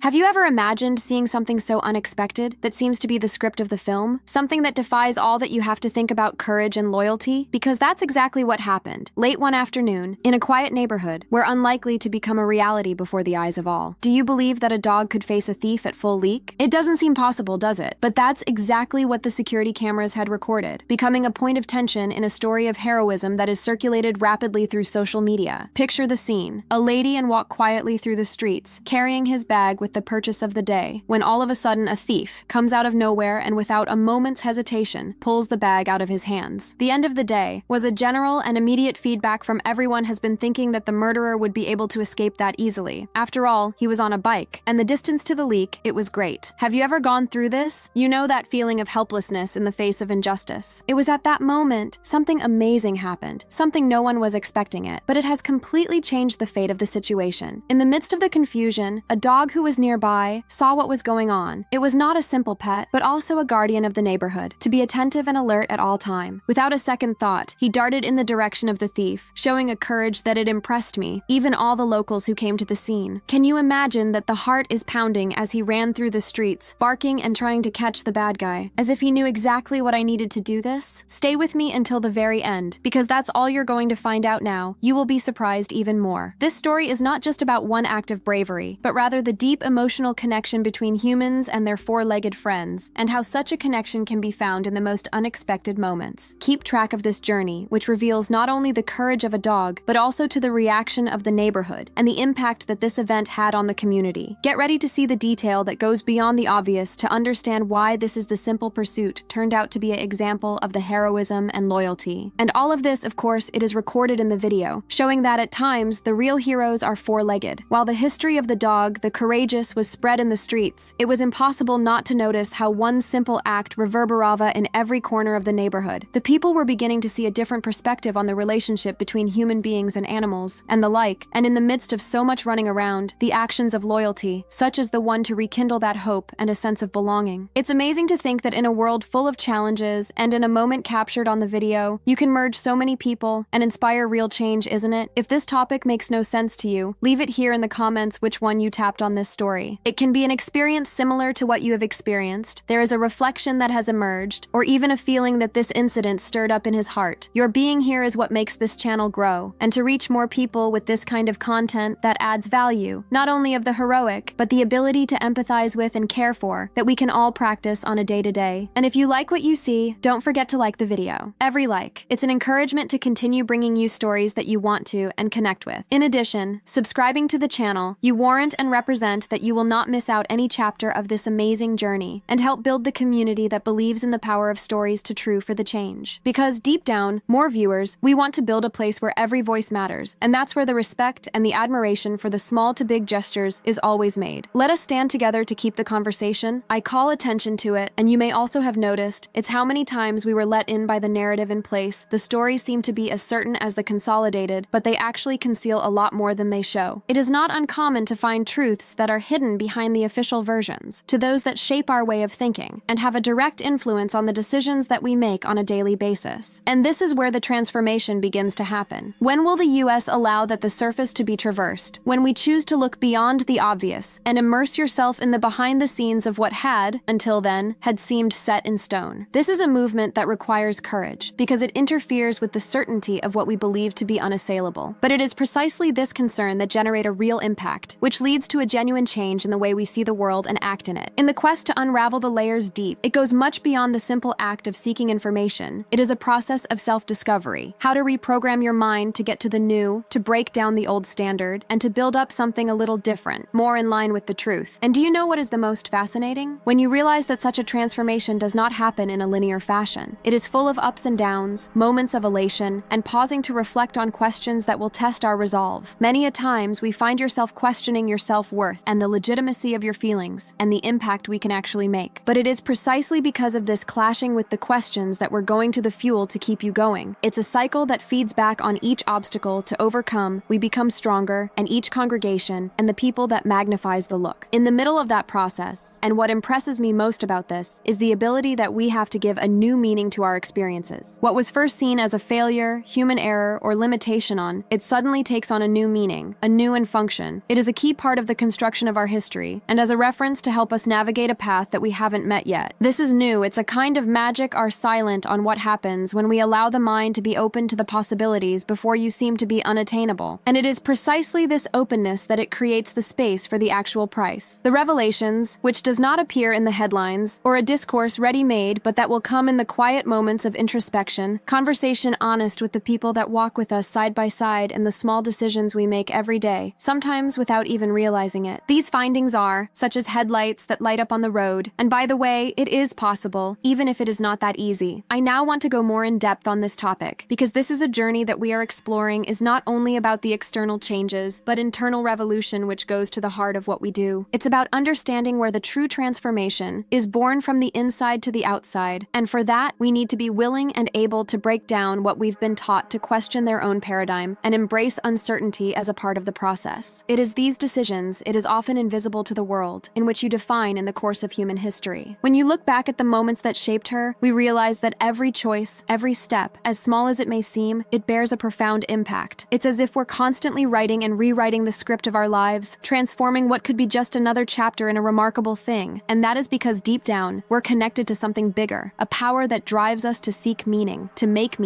Have you ever imagined seeing something so unexpected that seems to be the script of the film? Something that defies all that you have to think about courage and loyalty? Because that's exactly what happened, late one afternoon, in a quiet neighborhood, where unlikely to become a reality before the eyes of all. Do you believe that a dog could face a thief at full leak? It doesn't seem possible, does it? But that's exactly what the security cameras had recorded, becoming a point of tension in a story of heroism that is circulated rapidly through social media. Picture the scene. A lady and walk quietly through the streets, carrying his bag with the purchase of the day, when all of a sudden a thief comes out of nowhere and without a moment's hesitation pulls the bag out of his hands. The end of the day was a general and immediate feedback from everyone has been thinking that the murderer would be able to escape that easily. After all, he was on a bike, and the distance to the leak, it was great. Have you ever gone through this? You know that feeling of helplessness in the face of injustice. It was at that moment something amazing happened, something no one was expecting it, but it has completely changed the fate of the situation. In the midst of the confusion, a dog who was nearby saw what was going on. It was not a simple pet, but also a guardian of the neighborhood, to be attentive and alert at all time. Without a second thought, he darted in the direction of the thief, showing a courage that it impressed me, even all the locals who came to the scene. Can you imagine that the heart is pounding as he ran through the streets, barking and trying to catch the bad guy, as if he knew exactly what I needed to do this? Stay with me until the very end, because that's all you're going to find out now. You will be surprised even more. This story is not just about one act of bravery, but rather the deep emotional connection between humans and their four-legged friends, and how such a connection can be found in the most unexpected moments. Keep track of this journey, which reveals not only the courage of a dog, but also to the reaction of the neighborhood, and the impact that this event had on the community. Get ready to see the detail that goes beyond the obvious to understand why this is the simple pursuit turned out to be an example of the heroism and loyalty. And all of this, of course, it is recorded in the video, showing that at times, the real heroes are four-legged. While the history of the dog, the courageous, was spread in the streets, it was impossible not to notice how one simple act reverberava in every corner of the neighborhood. The people were beginning to see a different perspective on the relationship between human beings and animals, and the like, and in the midst of so much running around, the actions of loyalty, such as the one to rekindle that hope and a sense of belonging. It's amazing to think that in a world full of challenges, and in a moment captured on the video, you can merge so many people and inspire real change, isn't it? If this topic makes no sense to you, leave it here in the comments which one you tapped on this story. It can be an experience similar to what you have experienced, there is a reflection that has emerged, or even a feeling that this incident stirred up in his heart. Your being here is what makes this channel grow, and to reach more people with this kind of content that adds value, not only of the heroic, but the ability to empathize with and care for, that we can all practice on a day-to-day. And if you like what you see, don't forget to like the video. Every like, it's an encouragement to continue bringing you stories that you want to and connect with. In addition, subscribing to the channel, you warrant and represent that you will not miss out any chapter of this amazing journey, and help build the community that believes in the power of stories to true for the change. Because deep down, more viewers, we want to build a place where every voice matters, and that's where the respect and the admiration for the small to big gestures is always made. Let us stand together to keep the conversation. I call attention to it, and you may also have noticed, it's how many times we were let in by the narrative in place. The stories seem to be as certain as the consolidated, but they actually conceal a lot more than they show. It is not uncommon to find truths that are hidden behind the official versions, to those that shape our way of thinking, and have a direct influence on the decisions that we make on a daily basis. And this is where the transformation begins to happen. When will the US allow that the surface to be traversed? When we choose to look beyond the obvious, and immerse yourself in the behind the scenes of what had, until then, had seemed set in stone. This is a movement that requires courage, because it interferes with the certainty of what we believe to be unassailable. But it is precisely this concern that generates a real impact, which leads to a genuine change in the way we see the world and act in it. In the quest to unravel the layers deep, it goes much beyond the simple act of seeking information. It is a process of self-discovery, how to reprogram your mind to get to the new, to break down the old standard, and to build up something a little different, more in line with the truth. And do you know what is the most fascinating? When you realize that such a transformation does not happen in a linear fashion. It is full of ups and downs, moments of elation, and pausing to reflect on questions that will test our resolve. Many a times, we find yourself questioning your self-worth and the legitimacy of your feelings, and the impact we can actually make. But it is precisely because of this clashing with the questions that we're going to the fuel to keep you going. It's a cycle that feeds back on each obstacle to overcome, we become stronger, and each congregation, and the people that magnifies the look. In the middle of that process, and what impresses me most about this, is the ability that we have to give a new meaning to our experiences. What was first seen as a failure, human error, or limitation on, it suddenly takes on a new meaning, a new function. It is a key part of the construction of our history, and as a reference to help us navigate a path that we haven't met yet. This is new. It's a kind of magic are silent on what happens when we allow the mind to be open to the possibilities before you seem to be unattainable. And it is precisely this openness that it creates the space for the actual price. The revelations, which does not appear in the headlines, or a discourse ready-made, but that will come in the quiet moments of introspection, conversation honest with the people that walk with us side by side in the small decisions we make every day, sometimes without even realizing it. These findings are, such as headlights that light up on the road, and by the way, it is possible, even if it is not that easy. I now want to go more in depth on this topic, because this is a journey that we are exploring is not only about the external changes, but internal revolution which goes to the heart of what we do. It's about understanding where the true transformation is born from the inside to the outside, and for that, we need to be willing and able to break down what we've been taught to question their own paradigm and embrace uncertainty as a part of the process. It is these decisions, it is often invisible to the world, in which you define in the course of human history. When you look back at the moments that shaped her, we realize that every choice, every step, as small as it may seem, it bears a profound impact. It's as if we're constantly writing and rewriting the script of our lives, transforming what could be just another chapter in a remarkable thing. And that is because deep down, we're connected to something bigger, a power that drives us to seek meaning, to make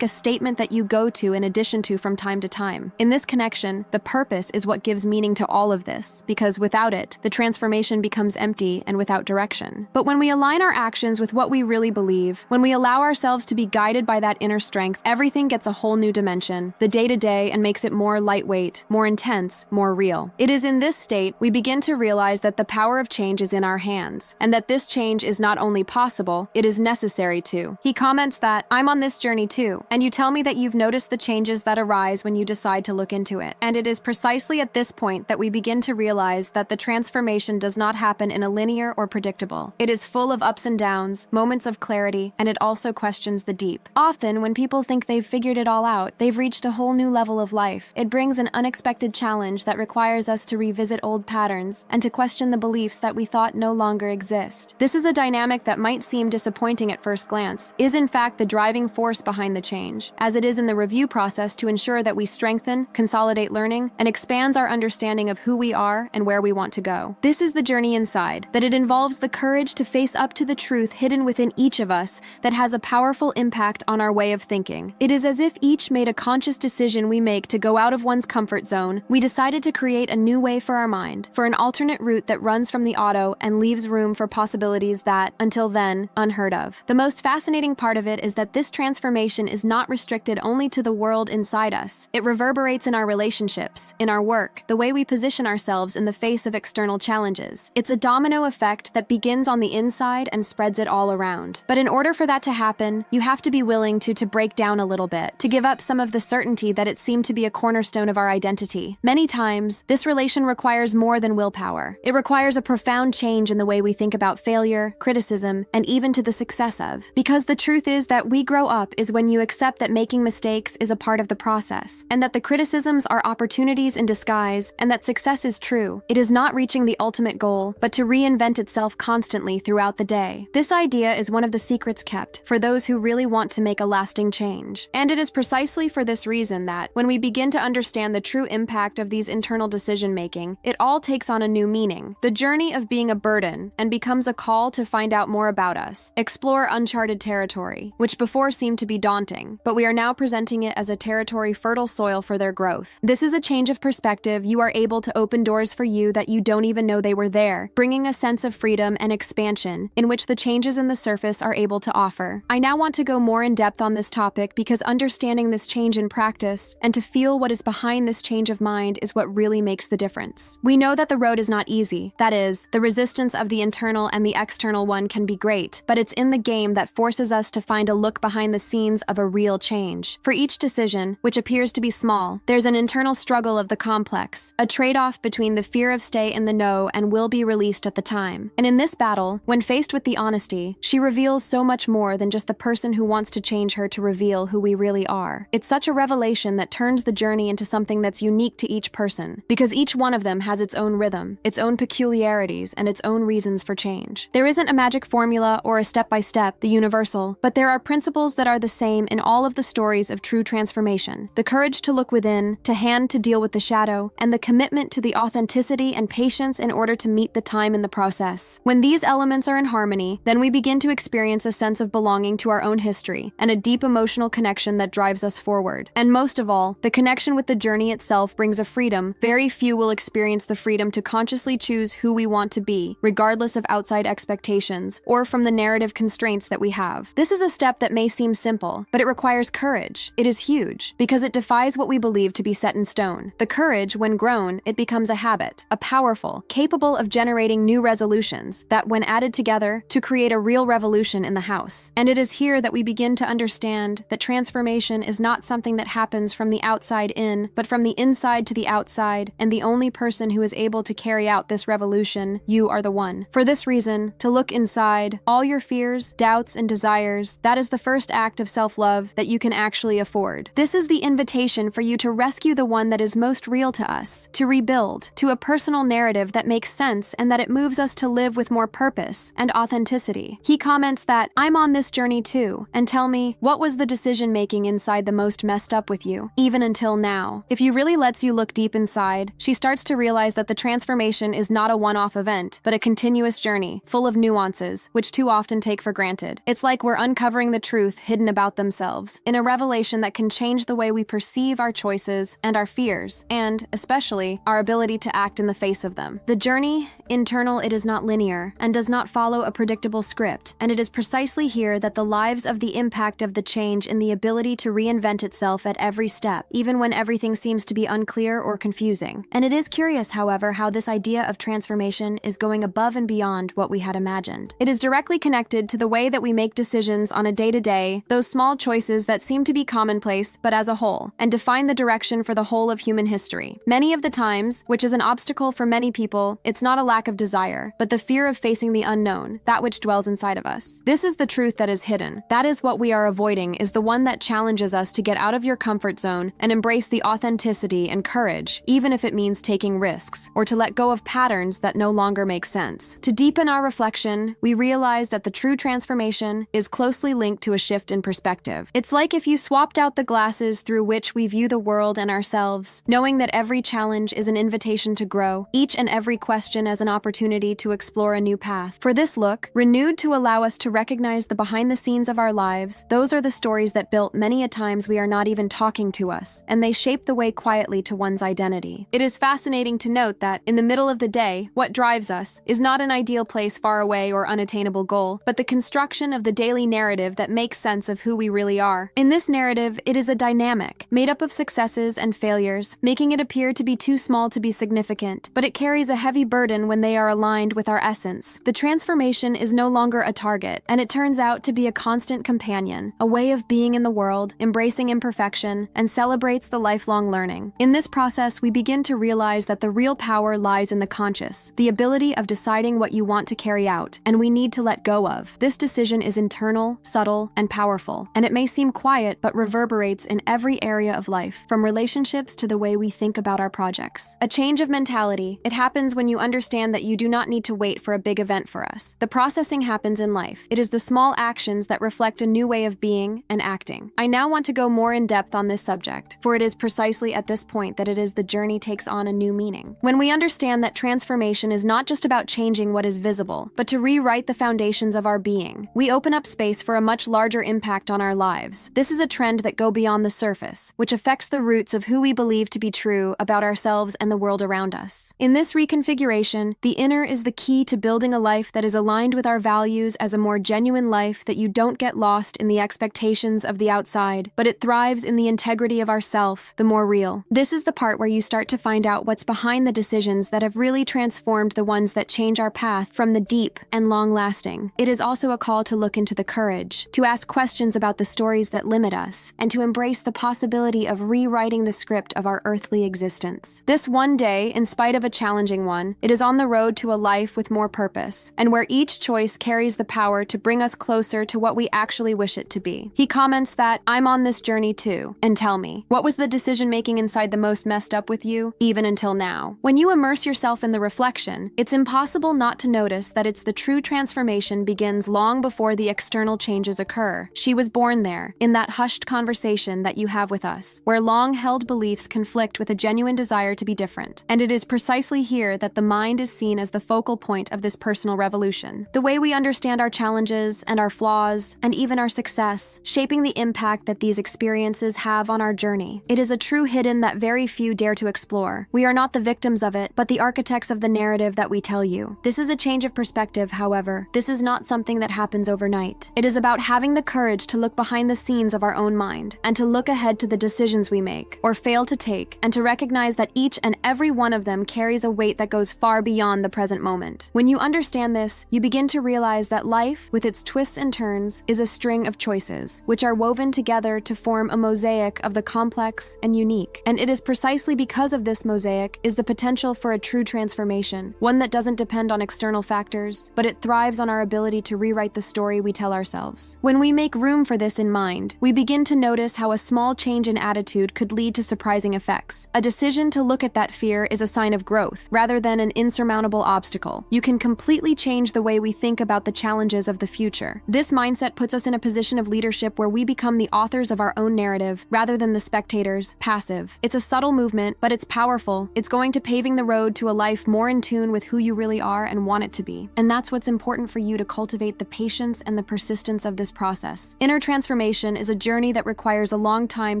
a statement that you go to in addition to from time to time. In this connection, the purpose is what gives meaning to all of this, because without it, the transformation becomes empty and without direction. But when we align our actions with what we really believe, when we allow ourselves to be guided by that inner strength, everything gets a whole new dimension, the day-to-day, and makes it more lightweight, more intense, more real. It is in this state we begin to realize that the power of change is in our hands, and that this change is not only possible, it is necessary too. He comments that, "I'm on this journey too, and you tell me that you've noticed the changes that arise when you decide to look into it." And it is precisely at this point that we begin to realize that the transformation does not happen in a linear or predictable. It is full of ups and downs, moments of clarity, and it also questions the deep. Often, when people think they've figured it all out, they've reached a whole new level of life. It brings an unexpected challenge that requires us to revisit old patterns and to question the beliefs that we thought no longer exist. This is a dynamic that might seem disappointing at first glance, is in fact the driving force behind the change, as it is in the review process to ensure that we strengthen, consolidate learning, and expands our understanding of who we are and where we want to go. This is the journey inside, that it involves the courage to face up to the truth hidden within each of us that has a powerful impact on our way of thinking. It is as if each made a conscious decision we make to go out of one's comfort zone. We decided to create a new way for our mind, for an alternate route that runs from the auto and leaves room for possibilities that, until then, unheard of. The most fascinating part of it is that this transformation is not restricted only to the world inside us. It reverberates in our relationships, in our work, the way we position ourselves in the face of external challenges. It's a domino effect that begins on the inside and spreads it all around. But in order for that to happen, you have to be willing to break down a little bit, to give up some of the certainty that it seemed to be a cornerstone of our identity. Many times, this relation requires more than willpower. It requires a profound change in the way we think about failure, criticism, and even to the success of. Because the truth is that we grow up is when you accept that making mistakes is a part of the process, and that the criticisms are opportunities in disguise, and that success is true. It is not reaching the ultimate goal, but to reinvent itself constantly throughout the day. This idea is one of the secrets kept for those who really want to make a lasting change. And it is precisely for this reason that, when we begin to understand the true impact of these internal decision-making, it all takes on a new meaning. The journey of being a burden and becomes a call to find out more about us, explore uncharted territory, which before seemed to be daunting, but we are now presenting it as a territory fertile soil for their growth. This is a change of perspective. You are able to open doors for you that you don't even know they were there, bringing a sense of freedom and expansion in which the changes in the surface are able to offer. I now want to go more in depth on this topic because understanding this change in practice and to feel what is behind this change of mind is what really makes the difference. We know that the road is not easy. That is, the resistance of the internal and the external one can be great, but it's in the game that forces us to find a look behind the scenes of a real change. For each decision, which appears to be small, there's an internal struggle of the complex, a trade-off between the fear of stay in the know and will be released at the time. And in this battle, when faced with the honesty, she reveals so much more than just the person who wants to change her to reveal who we really are. It's such a revelation that turns the journey into something that's unique to each person, because each one of them has its own rhythm, its own peculiarities, and its own reasons for change. There isn't a magic formula or a step-by-step, the universal, but there are principles that are the same in all of the stories of true transformation. The courage to look within, to hand to deal with the shadow, and the commitment to the authenticity authenticity, and patience in order to meet the time in the process. When these elements are in harmony, then we begin to experience a sense of belonging to our own history and a deep emotional connection that drives us forward. And most of all, the connection with the journey itself brings a freedom. Very few will experience the freedom to consciously choose who we want to be, regardless of outside expectations or from the narrative constraints that we have. This is a step that may seem simple, but it requires courage. It is huge because it defies what we believe to be set in stone. The courage, when grown, it becomes a habit, a powerful, capable of generating new resolutions that, when added together, to create a real revolution in the house. And it is here that we begin to understand that transformation is not something that happens from the outside in, but from the inside to the outside, and the only person who is able to carry out this revolution, you are the one. For this reason, to look inside, all your fears, doubts, and desires, that is the first act of self-love that you can actually afford. This is the invitation for you to rescue the one that is most real to us, to rebuild, to a personal narrative that makes sense and that it moves us to live with more purpose and authenticity. He comments that, I'm on this journey too, and tell me, what was the decision-making inside the most messed up with you, even until now? If you really lets you look deep inside, she starts to realize that the transformation is not a one-off event, but a continuous journey, full of nuances, which too often take for granted. It's like we're uncovering the truth hidden about themselves, in a revelation that can change the way we perceive our choices and our fears, and, especially, our ability to act in the face of them. The journey, internal, it is not linear, and does not follow a predictable script, and it is precisely here that the lives of the impact of the change in the ability to reinvent itself at every step, even when everything seems to be unclear or confusing. And it is curious, however, how this idea of transformation is going above and beyond what we had imagined. It is directly connected to the way that we make decisions on a day-to-day, those small choices that seem to be commonplace, but as a whole, and define the direction for the whole of human history. Many of the times, which is an obstacle for many people, it's not a lack of desire, but the fear of facing the unknown, that which dwells inside of us. This is the truth that is hidden. That is what we are avoiding, is the one that challenges us to get out of your comfort zone and embrace the authenticity and courage, even if it means taking risks, or to let go of patterns that no longer make sense. To deepen our reflection, we realize that the true transformation is closely linked to a shift in perspective. It's like if you swapped out the glasses through which we view the world and ourselves, knowing that every challenge is an invitation to grow, each and every question as an opportunity to explore a new path. For this look, renewed to allow us to recognize the behind the scenes of our lives, those are the stories that built many a times we are not even talking to us, and they shape the way quietly to one's identity. It is fascinating to note that, in the middle of the day, what drives us is not an ideal place far away or unattainable goal, but the construction of the daily narrative that makes sense of who we really are. In this narrative, it is a dynamic, made up of successes and failures, making it appear to be too small to be significant, but it carries a heavy burden when they are aligned with our essence. The transformation is no longer a target, and it turns out to be a constant companion, a way of being in the world, embracing imperfection, and celebrates the lifelong learning. In this process, we begin to realize that the real power lies in the conscious, the ability of deciding what you want to carry out, and we need to let go of. This decision is internal, subtle, and powerful, and it may seem quiet but reverberates in every area of life, from relationships to the way we think about our projects. A change of mentality, it happens when you understand that you do not need to wait for a big event for us. The processing happens in life. It is the small actions that reflect a new way of being and acting. I now want to go more in depth on this subject, for it is precisely at this point that it is the journey takes on a new meaning. When we understand that transformation is not just about changing what is visible, but to rewrite the foundations of our being, we open up space for a much larger impact on our lives. This is a trend that goes beyond the surface, which affects the roots of who we believe to be true about ourselves and the world around us. In this reconfiguration, the inner is the key to building a life that is aligned with our values as a more genuine life that you don't get lost in the expectations of the outside, but it thrives in the integrity of ourself, the more real. This is the part where you start to find out what's behind the decisions that have really transformed the ones that change our path from the deep and long-lasting. It is also a call to look into the courage, to ask questions about the stories that limit us, and to embrace the possibility of rewriting the script of our earthly existence. This one day, in spite of a challenging one, it is on the road to a life with more purpose, and where each choice carries the power to bring us closer to what we actually wish it to be. He comments that, I'm on this journey too, and tell me, what was the decision-making inside the most messed up with you, even until now? When you immerse yourself in the reflection, it's impossible not to notice that it's the true transformation begins long before the external changes occur. She was born there, in that hushed conversation that you have with us, where long-held beliefs conflict with a genuine desire to be different. And it is precisely here that the mind is seen as the focal point of this personal revolution. The way we understand our challenges and our flaws, and even our success, shaping the impact that these experiences have on our journey. It is a true hidden that very few dare to explore. We are not the victims of it, but the architects of the narrative that we tell you. This is a change of perspective, however. This is not something that happens overnight. It is about having the courage to look behind the scenes of our own mind, and to look ahead to the decisions we make, or fail to take, and to recognize that each and every one of them carries a weight that goes far beyond the present moment. When you understand this, you begin to realize that life, with its twists and turns, is a string of choices, which are woven together to form a mosaic of the complex and unique. And it is precisely because of this mosaic is the potential for a true transformation, one that doesn't depend on external factors, but it thrives on our ability to rewrite the story we tell ourselves. When we make room for this in mind, we begin to notice how a small change in attitude could lead to surprising effects. A decision to look at that fear is a sign of growth, rather than an insurmountable obstacle. You can completely change the way we think about the challenges of the future. This mindset puts us in a position of leadership where we become the authors of our own narrative, rather than the spectators, passive. It's a subtle movement, but it's powerful. It's going to paving the road to a life more in tune with who you really are and want it to be. And that's what's important for you to cultivate the patience and the persistence of this process. Inner transformation is a journey that requires a long time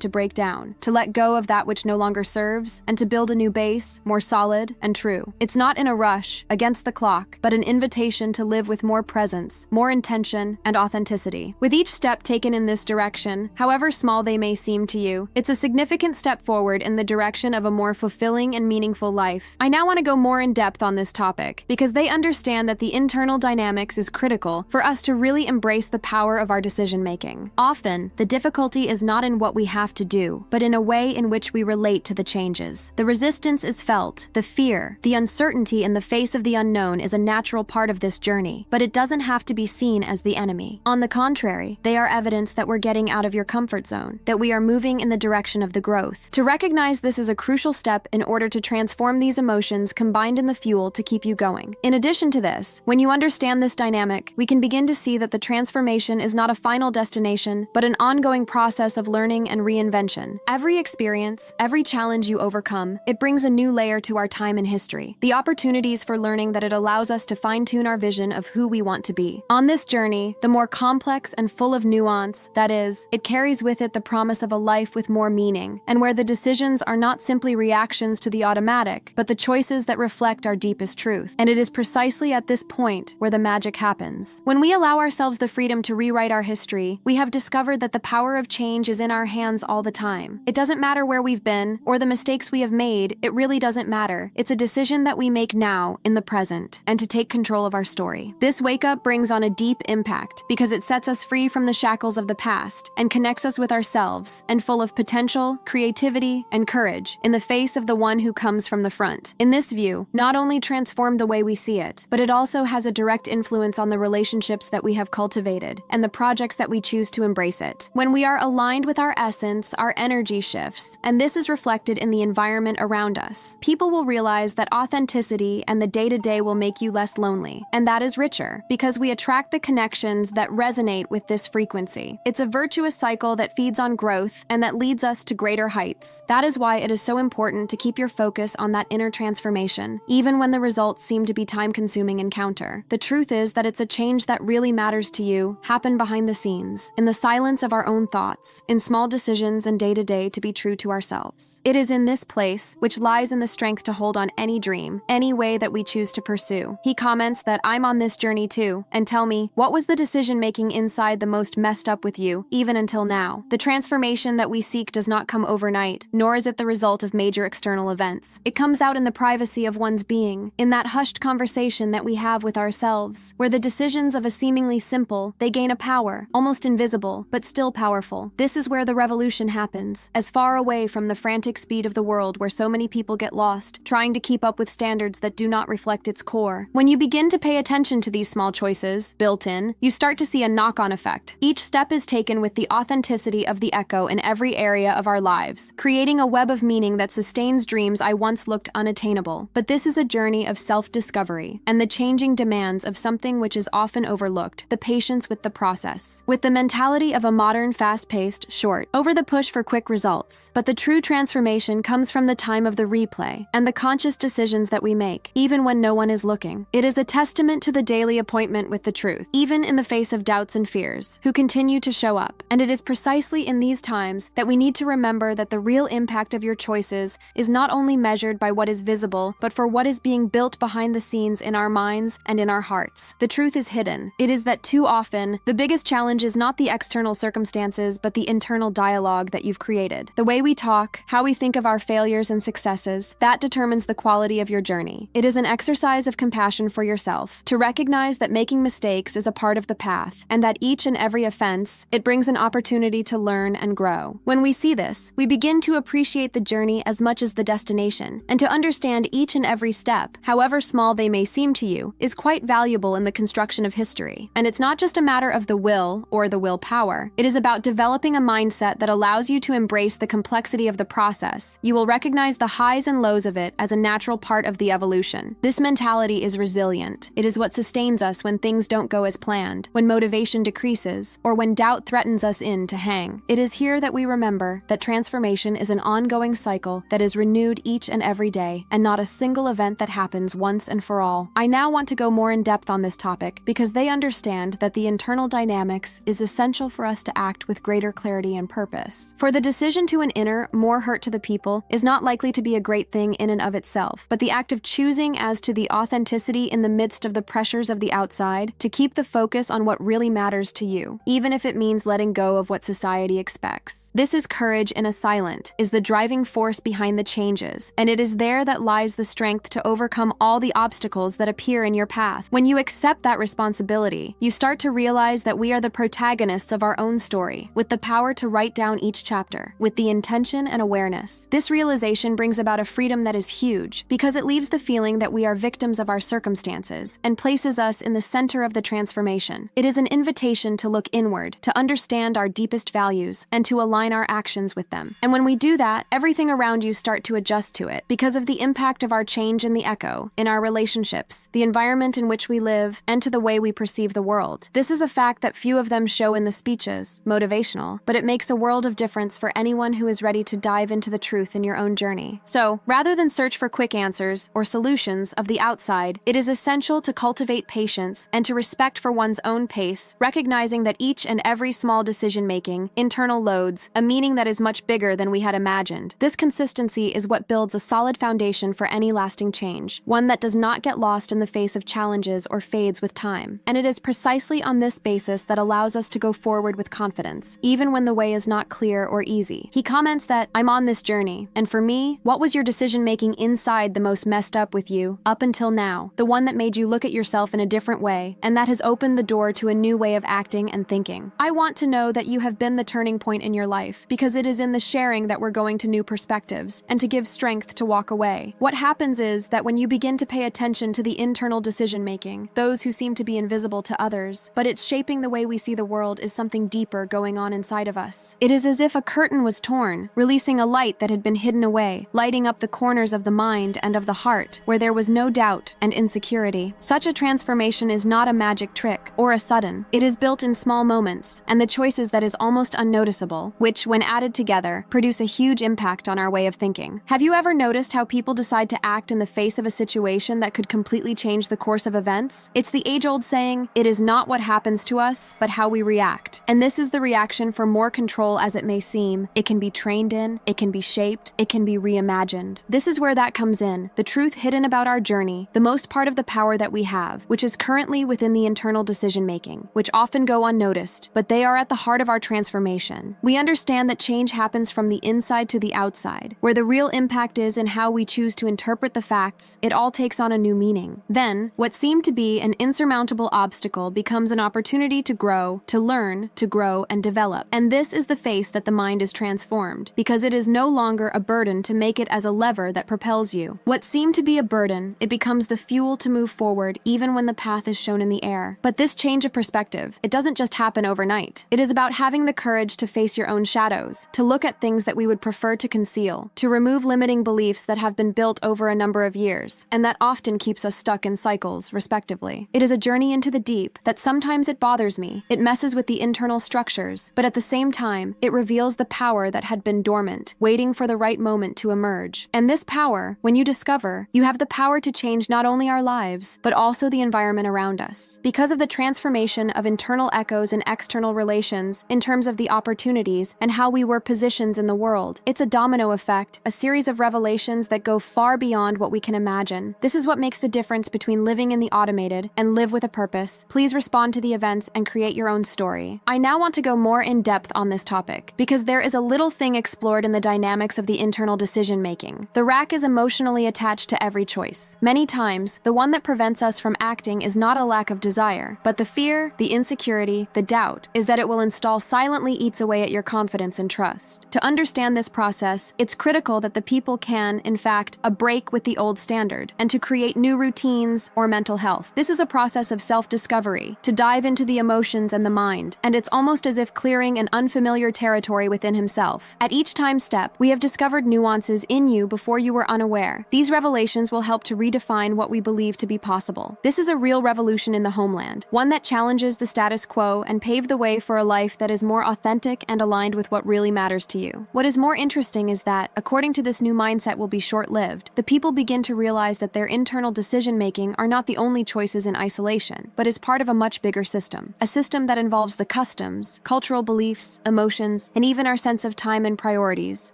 to break down, to let go of that which no longer serves, and to build a new base, more solid and true. It's not in a rush, against the clock, but an invitation to live with more presence, more intention, and authenticity. With each step taken in this direction, however small they may seem to you, it's a significant step forward in the direction of a more fulfilling and meaningful life. I now want to go more in depth on this topic, because they understand that the internal dynamics is critical for us to really embrace the power of our decision-making. Often, the difficulty is not in what we have to do, but in a way in which we relate to the changes. The resistance is felt, the fear, the uncertainty in the face of the unknown is a natural part of this journey, but it doesn't have to be seen as the enemy. On the contrary, they are evidence that we're getting out of your comfort zone, that we are moving in the direction of the growth. To recognize this is a crucial step in order to transform these emotions combined in the fuel to keep you going. In addition to this, when you understand this dynamic, we can begin to see that the transformation is not a final destination, but an ongoing process of learning and reinvention. Every experience, every challenge you overcome, it brings a new layer to our time in history. The opportunities for learning that it allows us to fine-tune our vision of who we want to be. On this journey, the more complex and full of nuance, that is, it carries with it the promise of a life with more meaning, and where the decisions are not simply reactions to the automatic, but the choices that reflect our deepest truth. And it is precisely at this point where the magic happens. When we allow ourselves the freedom to rewrite our history, we have discovered that the power of change is in our hands all the time. It doesn't matter where we've been, or the mistakes we have made, it really doesn't matter. It's a decision that we make now, in the present, and to take control of our story. This wake-up brings on a deep impact, because it sets us free from the shackles of the past, and connects us with ourselves, and full of potential, creativity, and courage, in the face of the one who comes from the front. In this view, not only transform the way we see it, but it also has a direct influence on the relationships that we have cultivated, and the projects that we choose to embrace it. When we are aligned with our essence, our energy shifts, and this is reflected in the environment around us. People will realize that authenticity and the day-to-day will make you less lonely, and that is richer, because we attract the connections that resonate with this frequency. It's a virtuous cycle that feeds on growth and that leads us to greater heights. That is why it is so important to keep your focus on that inner transformation, even when the results seem to be time-consuming and counter. The truth is that it's a change that really matters to you, happen behind the scenes, in the silence of our own thoughts, in small decisions and day-to-day to be true to ourselves. It is in this place, which lies in the strength to hold on any dream, any way that we choose to pursue. He comments that I'm on this journey too, and tell me, what was the decision-making inside the most messed up with you, even until now? The transformation that we seek does not come overnight, nor is it the result of major external events. It comes out in the privacy of one's being, in that hushed conversation that we have with ourselves, where the decisions of a seemingly simple, they gain a power, almost invisible, but still powerful. This is where the revolution happens, as far away from the frantic speed of the world where so many people get lost, trying to keep up with standards that do not reflect its core. When you begin to pay attention to these small choices, built in, you start to see a knock-on effect. Each step is taken with the authenticity of the echo in every area of our lives, creating a web of meaning that sustains dreams I once looked unattainable. But this is a journey of self-discovery, and the changing demands of something which is often overlooked, the patience with the process. With the mentality of a modern, fast-paced, short, over the push for quick results. But the true transformation comes from the time of the replay, play, and the conscious decisions that we make, even when no one is looking. It is a testament to the daily appointment with the truth, even in the face of doubts and fears, who continue to show up. And it is precisely in these times that we need to remember that the real impact of your choices is not only measured by what is visible, but for what is being built behind the scenes in our minds and in our hearts. The truth is hidden. It is that too often, the biggest challenge is not the external circumstances, but the internal dialogue that you've created. The way we talk, how we think of our failures and successes, that determines the quality of your journey. It is an exercise of compassion for yourself, to recognize that making mistakes is a part of the path, and that each and every offense, it brings an opportunity to learn and grow. When we see this, we begin to appreciate the journey as much as the destination, and to understand each and every step, however small they may seem to you, is quite valuable in the construction of history. And it's not just a matter of the will or the willpower. It is about developing a mindset that allows you to embrace the complexity of the process. You will recognize the highs and lows of it as a natural part of the evolution. This mentality is resilient. It is what sustains us when things don't go as planned, when motivation decreases, or when doubt threatens us to hang. It is here that we remember that transformation is an ongoing cycle that is renewed each and every day, and not a single event that happens once and for all. I now want to go more in depth on this topic because they understand that the internal dynamics is essential for us to act with greater clarity and purpose. For the decision to an inner, more hurt to the people is not likely to be a great thing in and of itself, but the act of choosing as to the authenticity in the midst of the pressures of the outside, to keep the focus on what really matters to you, even if it means letting go of what society expects. This is courage in a silent, is the driving force behind the changes, and it is there that lies the strength to overcome all the obstacles that appear in your path. When you accept that responsibility, you start to realize that we are the protagonists of our own story, with the power to write down each chapter, with the intention and awareness. This realization brings about a freedom that is huge, because it leaves the feeling that we are victims of our circumstances, and places us in the center of the transformation. It is an invitation to look inward, to understand our deepest values, and to align our actions with them. And when we do that, everything around you start to adjust to it, because of the impact of our change in the echo, in our relationships, the environment in which we live, and to the way we perceive the world. This is a fact that few of them show in the speeches, motivational, but it makes a world of difference for anyone who is ready to dive into the truth in your own journey. So, rather than search for quick answers or solutions of the outside, it is essential to cultivate patience and to respect for one's own pace, recognizing that each and every small decision-making, internal loads, a meaning that is much bigger than we had imagined. This consistency is what builds a solid foundation for any lasting change, one that does not get lost in the face of challenges or fades with time. And it is precisely on this basis that allows us to go forward with confidence, even when the way is not clear or easy. He comments that, "I'm on this journey, and for me, what was your decision-making inside the most messed up with you, up until now? The one that made you look at yourself in a different way, and that has opened the door to a new way of acting and thinking. I want to know that you have been the turning point in your life, because it is in the sharing that we're going to new perspectives, and to give strength to walk away. What happens is that when you begin to pay attention to the internal decision-making, those who seem to be invisible to others, but it's shaping the way we see the world, is something deeper going on inside of us. It is as if a curtain was torn, releasing a light that had been hidden away, lighting up the corners of the mind and of the heart, where there was no doubt and insecurity. Such a transformation is not a magic trick, or a sudden. It is built in small moments, and the choices that is almost unnoticeable, which, when added together, produce a huge impact on our way of thinking. Have you ever noticed how people decide to act in the face of a situation that could completely change the course of events? It's the age-old saying, it is not what happens to us, but how we react. And this is the reaction for more control as it may seem. It can be trained in, it can be shaped, it can be reimagined. This is where that comes in, the truth hidden about our journey, the most part of the power that we have, which is currently within the internal decision-making, which often go unnoticed, but they are at the heart of our transformation. We understand that change happens from the inside to the outside, where the real impact is in how we choose to interpret the facts. It all takes on a new meaning. Then, what seemed to be an insurmountable obstacle becomes an opportunity to grow, to learn, to grow, and develop. And this is the face that the mind is transformed, because it is no longer a burden to make it as a lever that propels you. What seemed to be a burden, it becomes the fuel to move forward even when the path is shown in the air. But this change of perspective, it doesn't just happen overnight. It is about having the courage to face your own shadows, to look at things that we would prefer to conceal, to remove limiting beliefs that have been built over a number of years, and that often keeps us stuck in cycles, respectively. It is a journey into the deep that sometimes it bothers me. It messes with the internal structures, but at the same time, it reveals the power that had been dormant, waiting for the right moment to emerge. courage. And this power, when you discover, you have the power to change not only our lives, but also the environment around us. Because of the transformation of internal echoes and external relations in terms of the opportunities and how we were positioned in the world, it's a domino effect, a series of revelations that go far beyond what we can imagine. This is what makes the difference between living in the automated and live with a purpose. Please respond to the events and create your own story. I now want to go more in depth on this topic, because there is a little thing explored in the dynamics of the internal decision-making. The rack is emotionally attached to every choice. Many times, the one that prevents us from acting is not a lack of desire, but the fear, the insecurity, the doubt is that it will install silently eats away at your confidence and trust. To understand this process, it's critical that the people can, in fact, break with the old standard and to create new routines or mental health. This is a process of self-discovery, to dive into the emotions and the mind, and it's almost as if clearing an unfamiliar territory within himself. At each time step, we have discovered nuances in you before you were unaware. These revelations will help to redefine what we believe to be possible. This is a real revolution in the homeland, one that challenges the status quo and pave the way for a life that is more authentic and aligned with what really matters to you. What is more interesting is that, according to this new mindset will be short-lived, the people begin to realize that their internal decision-making are not the only choices in isolation, but is part of a much bigger system. A system that involves the customs, cultural beliefs, emotions, and even our sense of time and priorities.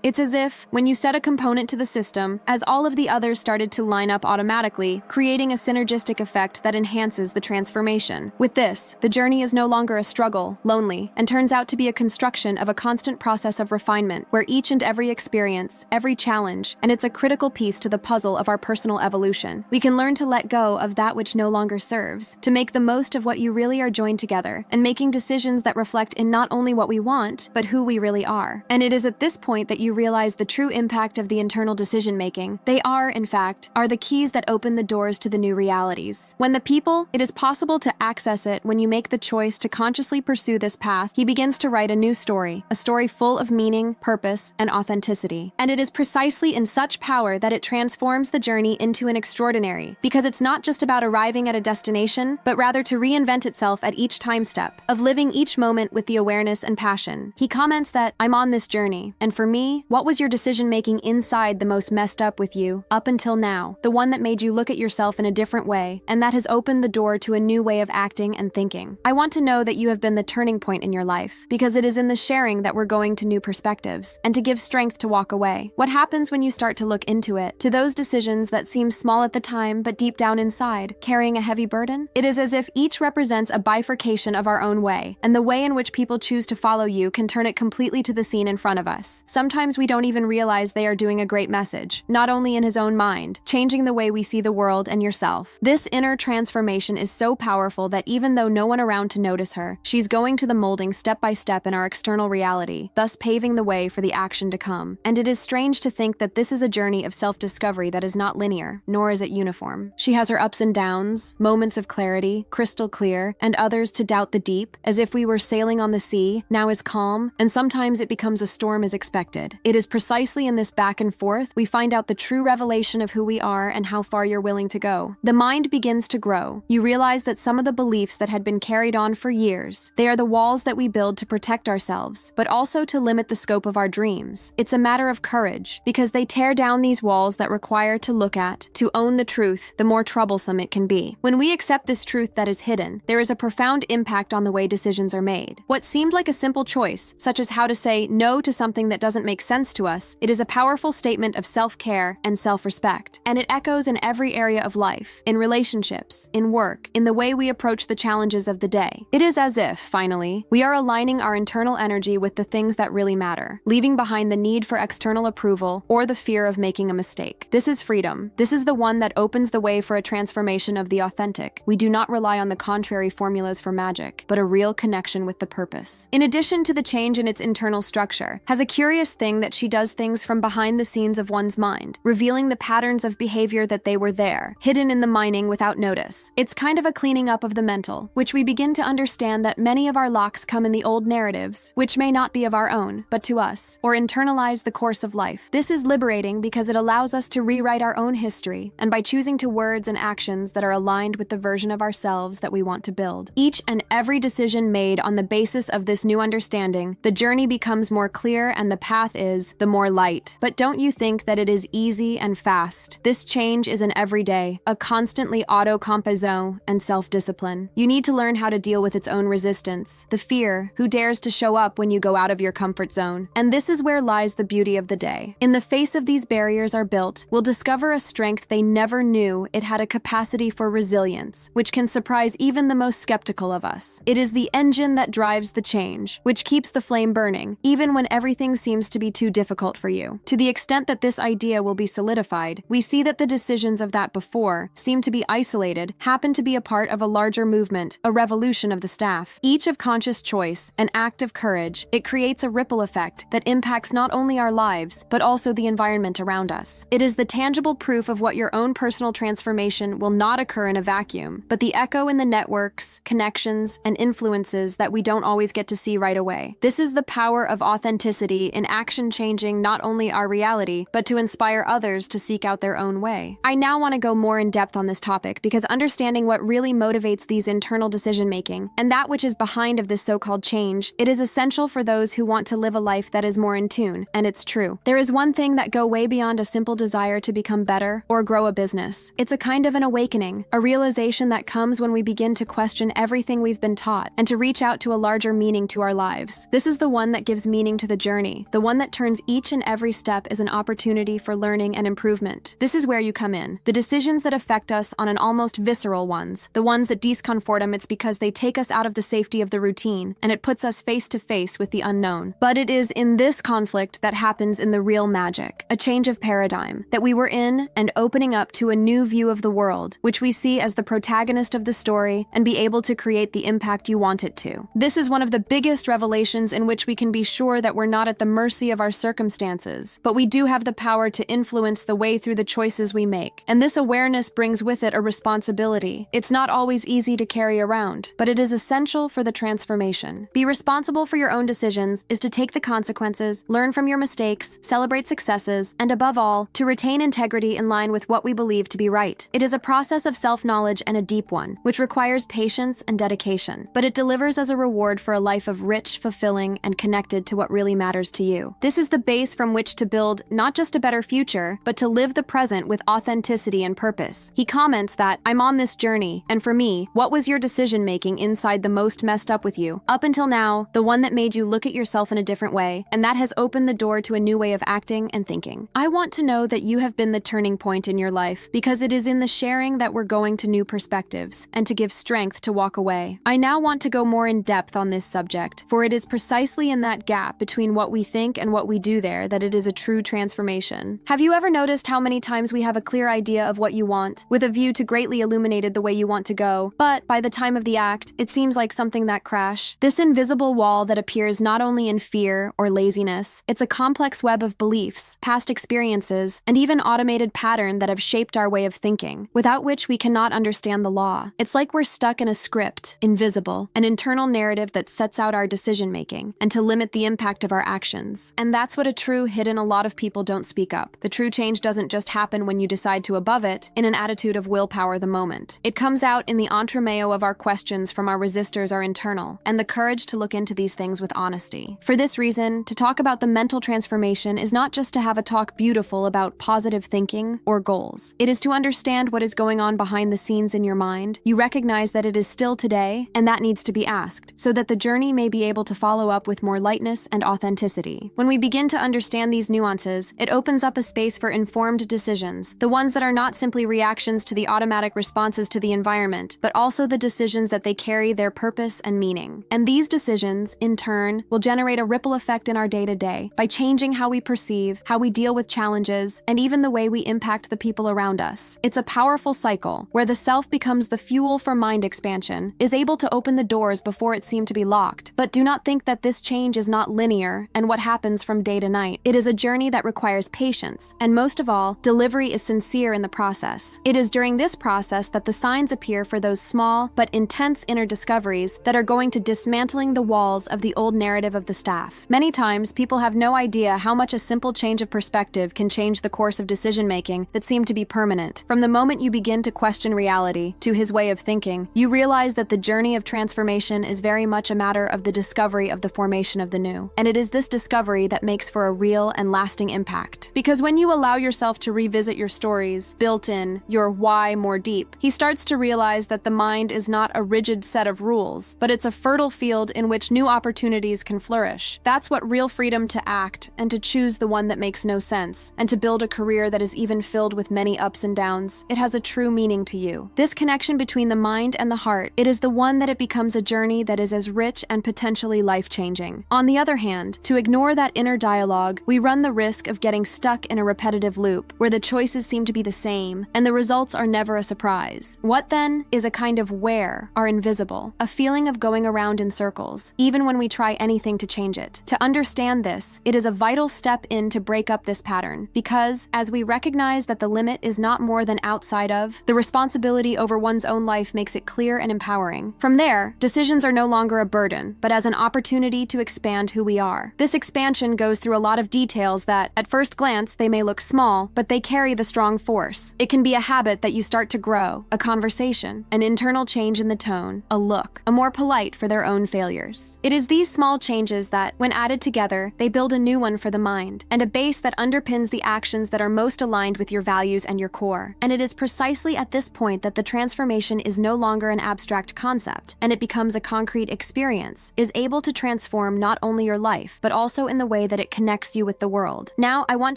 It's as if, when you set a component to the system, as all of the others started to line up automatically, creating a synergistic effect that enhances the transformation. With this, the journey is no longer a struggle, lonely, and turns out to be a construction of a constant process of refinement, where each and every experience, every challenge, and it's a critical piece to the puzzle of our personal evolution. We can learn to let go of that which no longer serves, to make the most of what you really are joined together, and making decisions that reflect in not only what we want, but who we really are. And it is at this point that you realize the true impact of the internal decision-making. They are, in fact, the keys that open the doors to the new realities. When the people, it is possible to access it when you make the choice to consciously pursue this path, he begins to write a new story, a story full of meaning, purpose, and authenticity. And it is precisely in such power that it transforms the journey into an extraordinary, because it's not just about arriving at a destination, but rather to reinvent itself at each time step, of living each moment with the awareness and passion. He comments that, "I'm on this journey, and for me, what was your decision-making inside the most messed up with you, up until now? The one that made you look at yourself in a different way, and that has opened the door to a new way of acting and thinking. I want to know that you have been the turning point in your life, because it is in the sharing that we're going to new perspectives, and to give strength to walk away. What happens when you start to look into it, to those decisions that seem small at the time, but deep down inside, carrying a heavy burden? It is as if each represents a bifurcation of our own way, and the way in which people choose to follow you can turn it completely to the scene in front of us. Sometimes we don't even realize they are doing a great message, not only in his own mind, changing the way we see the world and yourself. This inner transformation is so powerful that even though no one around to notice her, she's going to the molding step by step in our external reality, thus paving the way for the action to come. And it is strange to think that this is a journey of self-discovery that is not linear, nor is it uniform. She has her ups and downs, moments of clarity, crystal clear, and others to doubt the deep, as if we were sailing on the sea, now is calm, and sometimes it becomes a storm as expected. It is precisely in this back and forth we find out the true revelation of who we are and how far you're willing to go. The mind begins to grow. You realize that some of the beliefs that had been carried on for years, they are the walls that we build to protect ourselves, but also to limit the scope of our dreams. It's a matter of courage, because they tear down these walls that require to look at, to own the truth, the more troublesome it can be. When we accept this truth that is hidden, there is a profound impact on the way decisions are made. What seemed like a simple choice, such as how to say no to something that doesn't make sense to us, it is a powerful statement of self-care and self-respect. And it echoes in every area of life, in relationships, in work, in the way we approach the challenges of the day. It is as if, finally, we are aligning our internal energy with the things that really matter, leaving behind the need for external approval or the fear of making a mistake. This is freedom. This is the one that opens the way for a transformation of the authentic. We do not rely on the contrary formulas for magic, but a real connection with the purpose. In addition to the change in its internal structure, has a curious thing that she does things from behind the scenes of one's mind, revealing the patterns of behavior that they were there, hidden in the mining without notice. It's kind of a cleaning up of the mental, which we begin to understand that many of our locks come in the old narratives, which may not be of our own, but to us, or internalize the course of life. This is liberating because it allows us to rewrite our own history, and by choosing to words and actions that are aligned with the version of ourselves that we want to build. Each and every decision made on the basis of this new understanding, the journey becomes more clear and the path is the more light. But don't you think that it is easy and fast. This change is an everyday, a constantly auto-composant and self-discipline. You need to learn how to deal with its own resistance, the fear, who dares to show up when you go out of your comfort zone. And this is where lies the beauty of the day. In the face of these barriers are built, will discover a strength they never knew it had a capacity for resilience, which can surprise even the most skeptical of us. It is the engine that drives the change, which keeps the flame burning, even when everything seems to be too difficult for you. To the extent that this idea will be solidified, we see that the decisions of that before seem to be isolated happen to be a part of a larger movement, a revolution of the staff. Each of conscious choice, an act of courage, it creates a ripple effect that impacts not only our lives, but also the environment around us. It is the tangible proof of what your own personal transformation will not occur in a vacuum, but the echo in the networks, connections, and influences that we don't always get to see right away. This is the power of authenticity in action, changing not only our reality, but to inspire others to seek out their own way. I now want to go more in depth on this topic because understanding what really motivates these internal decision-making and that which is behind of this so-called change, it is essential for those who want to live a life that is more in tune, and it's true. There is one thing that go way beyond a simple desire to become better or grow a business. It's a kind of an awakening, a realization that comes when we begin to question everything we've been taught and to reach out to a larger meaning to our lives. This is the one that gives meaning to the journey, the one that turns each and every step as an opportunity for learning and improvement. This is where you come in. The decisions that affect us on an almost visceral ones, the ones that discomfort it's because they take us out of the safety of the routine and it puts us face to face with the unknown. But it is in this conflict that happens in the real magic, a change of paradigm, that we were in and opening up to a new view of the world, which we see as the protagonist of the story and be able to create the impact you want it to. This is one of the biggest revelations in which we can be sure that we're not at the mercy of our circumstances, but we do have the power to influence the way through the choices we make. And this awareness brings with it a responsibility. It's not always easy to carry around, but it is essential for the transformation. Be responsible for your own decisions is to take the consequences, learn from your mistakes, celebrate successes, and above all, to retain integrity in line with what we believe to be right. It is a process of self-knowledge and a deep one, which requires patience and dedication, but it delivers as a reward for a life of rich, fulfilling, and connected to what really matters to you. This is the base from which to build not just a better future, but to live the present with authenticity and purpose. He comments that, "I'm on this journey, and for me, what was your decision-making inside the most messed up with you? Up until now, the one that made you look at yourself in a different way, and that has opened the door to a new way of acting and thinking." I want to know that you have been the turning point in your life, because it is in the sharing that we're going to new perspectives, and to give strength to walk away. I now want to go more in depth on this subject, for it is precisely in that gap between what we think and what we do there that it is a true transformation. Have you ever noticed how many times we have a clear idea of what you want, with a view to greatly illuminated the way you want to go, but by the time of the act, it seems like something that crash? This invisible wall that appears not only in fear or laziness, it's a complex web of beliefs, past experiences, and even automated pattern that have shaped our way of thinking, without which we cannot understand the law. It's like we're stuck in a script, invisible, an internal narrative that sets out our decision-making, and to limit the impact of our actions. And that's what a true hidden a lot of people don't speak up. The true change doesn't just happen when you decide to above it, in an attitude of willpower the moment. It comes out in the entremeo of our questions from our resistors are internal, and the courage to look into these things with honesty. For this reason, to talk about the mental transformation is not just to have a talk beautiful about positive thinking or goals. It is to understand what is going on behind the scenes in your mind. You recognize that it is still today, and that needs to be asked, so that the journey may be able to follow up with more lightness and authenticity. When we begin to understand these nuances, it opens up a space for informed decisions, the ones that are not simply reactions to the automatic responses to the environment, but also the decisions that they carry their purpose and meaning. And these decisions, in turn, will generate a ripple effect in our day-to-day by changing how we perceive, how we deal with challenges, and even the way we impact the people around us. It's a powerful cycle where the self becomes the fuel for mind expansion, is able to open the doors before it seemed to be locked. But do not think that this change is not linear and what happens from day to night. It is a journey that requires patience, and most of all, delivery is sincere in the process. It is during this process that the signs appear for those small but intense inner discoveries that are going to dismantling the walls of the old narrative of the staff. Many times, people have no idea how much a simple change of perspective can change the course of decision-making that seemed to be permanent. From the moment you begin to question reality to his way of thinking, you realize that the journey of transformation is very much a matter of the discovery of the formation of the new. And it is this discovery that makes for a real and lasting impact impact. Because when you allow yourself to revisit your stories, built in, your why more deep, he starts to realize that the mind is not a rigid set of rules, but it's a fertile field in which new opportunities can flourish. That's what real freedom to act and to choose the one that makes no sense, and to build a career that is even filled with many ups and downs. It has a true meaning to you. This connection between the mind and the heart, it is the one that it becomes a journey that is as rich and potentially life-changing. On the other hand, to ignore that inner dialogue, we run the risk of getting stuck in a repetitive loop, where the choices seem to be the same, and the results are never a surprise. What then is a kind of where are invisible, a feeling of going around in circles, even when we try anything to change it. To understand this, it is a vital step in to break up this pattern, because as we recognize that the limit is not more than outside of, the responsibility over one's own life makes it clear and empowering. From there, decisions are no longer a burden, but as an opportunity to expand who we are. This expansion goes through a lot of details that, at first glance, they may look small, but they carry the strong force. It can be a habit that you start to grow, a conversation, an internal change in the tone, a look, a more polite for their own failures. It is these small changes that, when added together, they build a new one for the mind, and a base that underpins the actions that are most aligned with your values and your core. And it is precisely at this point that the transformation is no longer an abstract concept, and it becomes a concrete experience, is able to transform not only your life, but also in the way that it connects you with the world. Now, I want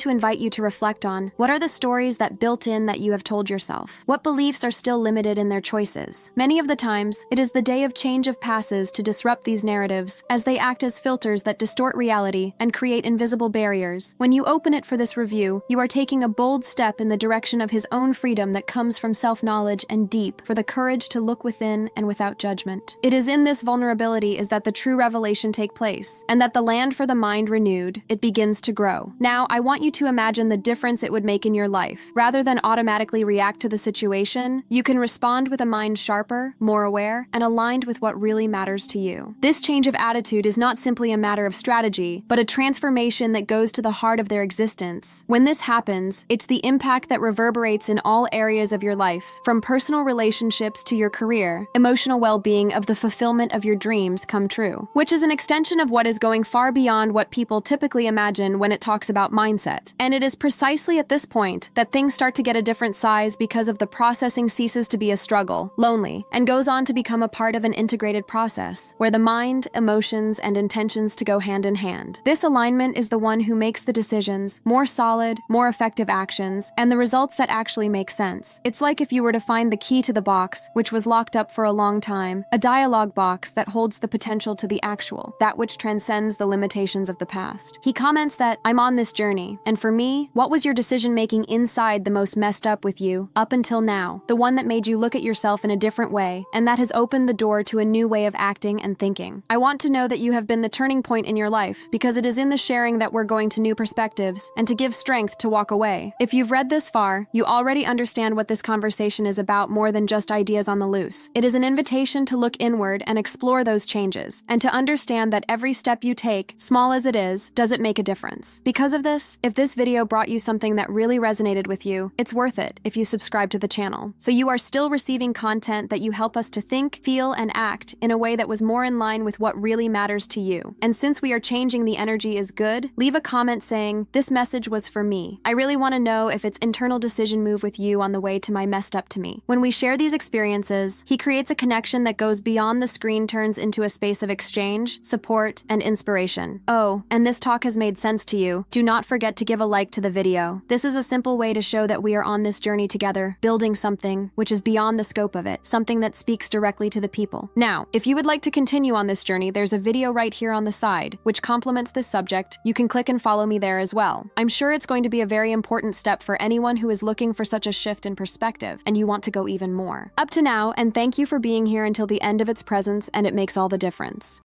to invite you to reflect on, what are the stories that built in that you have told yourself? What beliefs are still limited in their choices? Many of the times, it is the day of change of passes to disrupt these narratives, as they act as filters that distort reality and create invisible barriers. When you open it for this review, you are taking a bold step in the direction of his own freedom that comes from self-knowledge and deep, for the courage to look within and without judgment. It is in this vulnerability is that the true revelation take place, and that the land for the mind renewed, it begins to grow. Now, I want you to imagine the difference it would make in your life. Rather than automatically react to the situation, you can respond with a mind sharper, more aware, and aligned with what really matters to you. This change of attitude is not simply a matter of strategy, but a transformation that goes to the heart of their existence. When this happens, it's the impact that reverberates in all areas of your life, from personal relationships to your career, emotional well-being, of the fulfillment of your dreams come true, which is an extension of what is going far beyond what people typically imagine when it talks about mindset. And it is precisely at this point that things start to get a different size, because of the processing ceases to be a struggle, lonely, and goes on to become a part of an integrated process, where the mind, emotions, and intentions to go hand in hand. This alignment is the one who makes the decisions, more solid, more effective actions, and the results that actually make sense. It's like if you were to find the key to the box, which was locked up for a long time, a dialogue box that holds the potential to the actual, that which transcends the limitations of the past. He comments that, I'm on this journey, and for me, what was your decision-making inside the most messed up with you, up until now, the one that made you look at yourself in a different way, and that has opened the door to a new way of acting and thinking. I want to know that you have been the turning point in your life, because it is in the sharing that we're going to new perspectives, and to give strength to walk away. If you've read this far, you already understand what this conversation is about more than just ideas on the loose. It is an invitation to look inward and explore those changes, and to understand that every step you take, small as it is, does it make a difference. Because of this, if this video brought you something that really resonated with you, it's worth it if you subscribe to the channel, so you are still receiving content that you help us to think, feel, and act in a way that was more in line with what really matters to you. And since we are changing the energy is good, leave a comment saying, this message was for me. I really want to know if it's internal decision move with you on the way to my messed up to me. When we share these experiences, he creates a connection that goes beyond the screen, turns into a space of exchange, support, and inspiration. Oh, and this talk has made sense to you, do not forget to give a like to the video. This is a simple way to show that we are on this journey together, building something which is beyond the scope of it, something that speaks directly to the people. Now, if you would like to continue on this journey, there's a video right here on the side, which complements this subject. You can click and follow me there as well. I'm sure it's going to be a very important step for anyone who is looking for such a shift in perspective, and you want to go even more. Up to now, and thank you for being here until the end of its presence, and it makes all the difference.